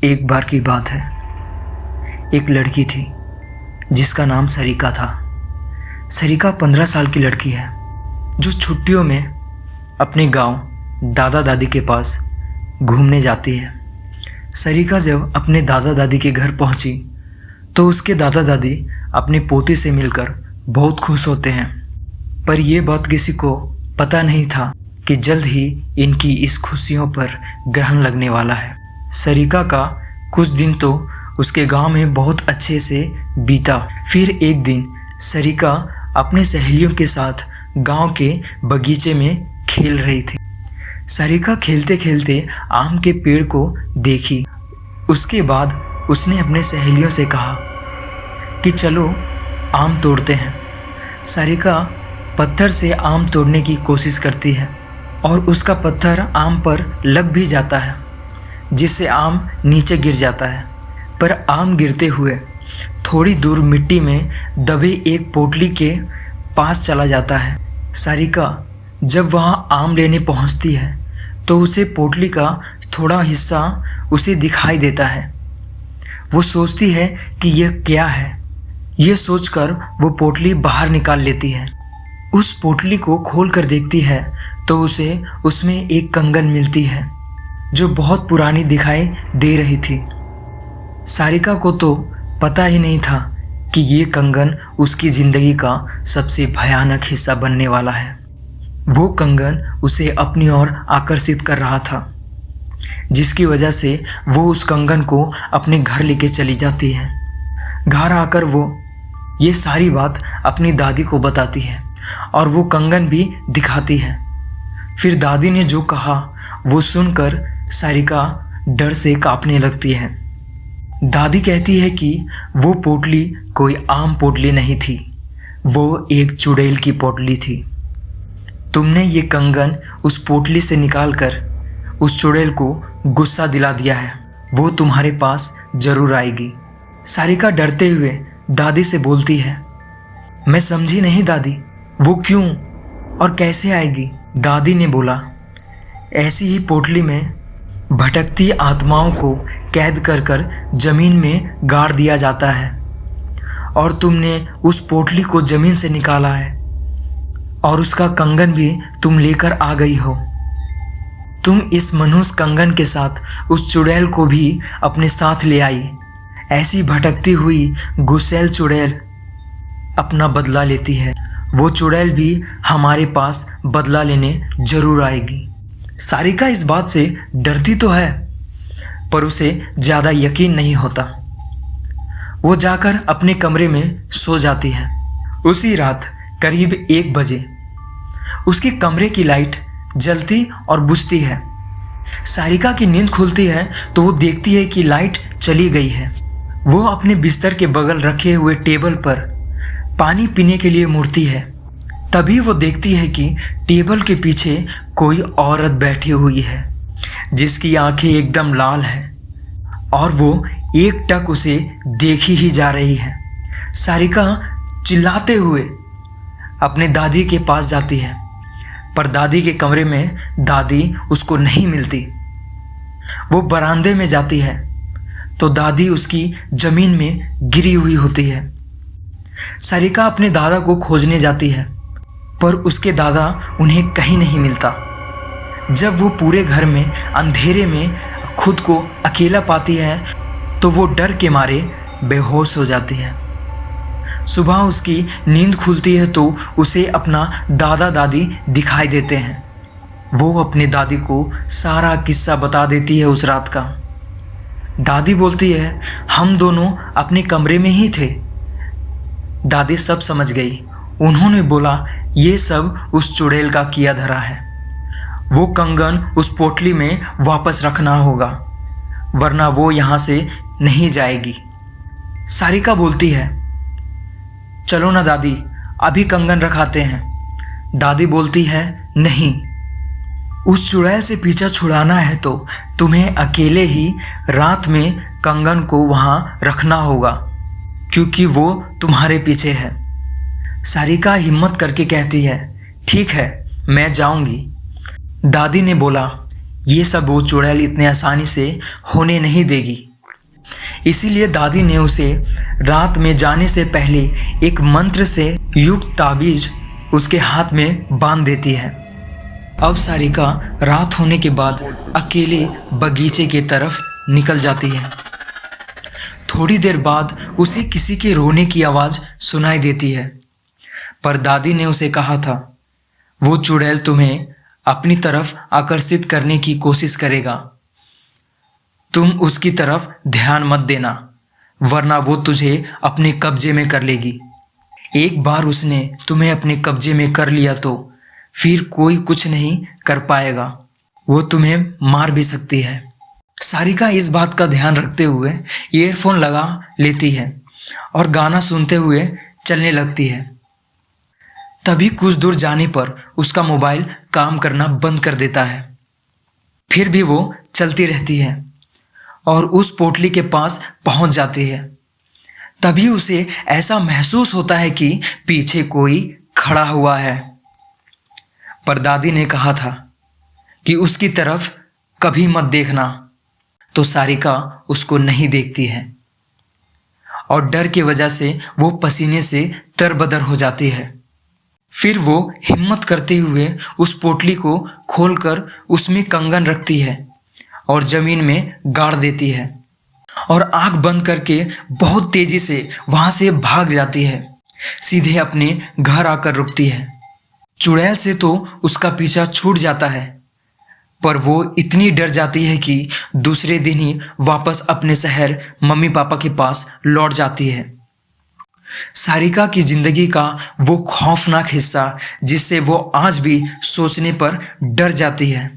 एक बार की बात है। एक लड़की थी जिसका नाम सरिका था। सरिका 15 साल की लड़की है जो छुट्टियों में अपने गांव दादा दादी के पास घूमने जाती है। सरिका जब अपने दादा दादी के घर पहुंची तो उसके दादा दादी अपने पोते से मिलकर बहुत खुश होते हैं, पर यह बात किसी को पता नहीं था कि जल्द ही इनकी इस खुशियों पर ग्रहण लगने वाला है। सरिका का कुछ दिन तो उसके गांव में बहुत अच्छे से बीता। फिर एक दिन सरिका अपने सहेलियों के साथ गांव के बगीचे में खेल रही थी। सरिका खेलते खेलते आम के पेड़ को देखी। उसके बाद उसने अपने सहेलियों से कहा कि चलो आम तोड़ते हैं। सरिका पत्थर से आम तोड़ने की कोशिश करती है और उसका पत्थर आम पर लग भी जाता है, जिससे आम नीचे गिर जाता है। पर आम गिरते हुए थोड़ी दूर मिट्टी में दबे एक पोटली के पास चला जाता है। सरिका जब वहां आम लेने पहुंचती है तो उसे पोटली का थोड़ा हिस्सा उसे दिखाई देता है। वो सोचती है कि यह क्या है। यह सोचकर वो पोटली बाहर निकाल लेती है। उस पोटली को खोल कर देखती है तो उसे उसमें एक कंगन मिलती है जो बहुत पुरानी दिखाई दे रही थी। सारिका को तो पता ही नहीं था कि ये कंगन उसकी ज़िंदगी का सबसे भयानक हिस्सा बनने वाला है। वो कंगन उसे अपनी ओर आकर्षित कर रहा था, जिसकी वजह से वो उस कंगन को अपने घर लेके चली जाती है। घर आकर वो ये सारी बात अपनी दादी को बताती है और वो कंगन भी दिखाती है। फिर दादी ने जो कहा वो सुनकर सारिका डर से कांपने लगती है। दादी कहती है कि वो पोटली कोई आम पोटली नहीं थी, वो एक चुड़ैल की पोटली थी। तुमने ये कंगन उस पोटली से निकालकर उस चुड़ैल को गुस्सा दिला दिया है, वो तुम्हारे पास जरूर आएगी। सारिका डरते हुए दादी से बोलती है, मैं समझी नहीं दादी, वो क्यों और कैसे आएगी? दादी ने बोला, ऐसी ही पोटली में भटकती आत्माओं को कैद कर कर जमीन में गाड़ दिया जाता है और तुमने उस पोटली को जमीन से निकाला है और उसका कंगन भी तुम लेकर आ गई हो। तुम इस मनुष्य कंगन के साथ उस चुड़ैल को भी अपने साथ ले आई। ऐसी भटकती हुई गुस्सैल चुड़ैल अपना बदला लेती है। वो चुड़ैल भी हमारे पास बदला लेने जरूर आएगी। सारिका इस बात से डरती तो है, पर उसे ज़्यादा यकीन नहीं होता। वो जाकर अपने कमरे में सो जाती है। उसी रात करीब 1 बजे उसके कमरे की लाइट जलती और बुझती है। सारिका की नींद खुलती है तो वो देखती है कि लाइट चली गई है। वो अपने बिस्तर के बगल रखे हुए टेबल पर पानी पीने के लिए मुड़ती है। तभी वो देखती है कि टेबल के पीछे कोई औरत बैठी हुई है जिसकी आंखें एकदम लाल हैं और वो एकटक उसे देखी ही जा रही है। सारिका चिल्लाते हुए अपने दादी के पास जाती है, पर दादी के कमरे में दादी उसको नहीं मिलती। वो बरामदे में जाती है तो दादी उसकी जमीन में गिरी हुई होती है। सारिका अपने दादा को खोजने जाती है, पर उसके दादा उन्हें कहीं नहीं मिलता। जब वो पूरे घर में अंधेरे में खुद को अकेला पाती है तो वो डर के मारे बेहोश हो जाती है। सुबह उसकी नींद खुलती है तो उसे अपना दादा दादी दिखाई देते हैं। वो अपने दादी को सारा किस्सा बता देती है उस रात का। दादी बोलती है, हम दोनों अपने कमरे में ही थे। दादी सब समझ गई। उन्होंने बोला, ये सब उस चुड़ैल का किया धरा है। वो कंगन उस पोटली में वापस रखना होगा, वरना वो यहाँ से नहीं जाएगी। सारिका बोलती है, चलो ना दादी, अभी कंगन रखाते हैं। दादी बोलती है, नहीं, उस चुड़ैल से पीछा छुड़ाना है तो तुम्हें अकेले ही रात में कंगन को वहाँ रखना होगा, क्योंकि वो तुम्हारे पीछे है। सारिका हिम्मत करके कहती है, ठीक है, मैं जाऊंगी। दादी ने बोला, ये सब वो चुड़ैल इतने आसानी से होने नहीं देगी। इसीलिए दादी ने उसे रात में जाने से पहले एक मंत्र से युक्त ताबीज उसके हाथ में बांध देती है। अब सारिका रात होने के बाद अकेले बगीचे की तरफ निकल जाती है। थोड़ी देर बाद उसे किसी के रोने की आवाज़ सुनाई देती है, पर दादी ने उसे कहा था वो चुड़ैल तुम्हें अपनी तरफ आकर्षित करने की कोशिश करेगा, तुम उसकी तरफ ध्यान मत देना वरना वो तुझे अपने कब्जे में कर लेगी। एक बार उसने तुम्हें अपने कब्जे में कर लिया तो फिर कोई कुछ नहीं कर पाएगा, वो तुम्हें मार भी सकती है। सारिका इस बात का ध्यान रखते हुए ईयरफोन लगा लेती है और गाना सुनते हुए चलने लगती है। तभी कुछ दूर जाने पर उसका मोबाइल काम करना बंद कर देता है। फिर भी वो चलती रहती है और उस पोटली के पास पहुंच जाती है। तभी उसे ऐसा महसूस होता है कि पीछे कोई खड़ा हुआ है, पर दादी ने कहा था कि उसकी तरफ कभी मत देखना, तो सारिका उसको नहीं देखती है और डर की वजह से वो पसीने से तरबदर हो जाती है। फिर वो हिम्मत करते हुए उस पोटली को खोलकर उसमें कंगन रखती है और ज़मीन में गाड़ देती है और आंख बंद करके बहुत तेज़ी से वहाँ से भाग जाती है। सीधे अपने घर आकर रुकती है। चुड़ैल से तो उसका पीछा छूट जाता है, पर वो इतनी डर जाती है कि दूसरे दिन ही वापस अपने शहर मम्मी पापा के पास लौट जाती है। सारिका की ज़िंदगी का वो खौफनाक हिस्सा जिससे वो आज भी सोचने पर डर जाती है।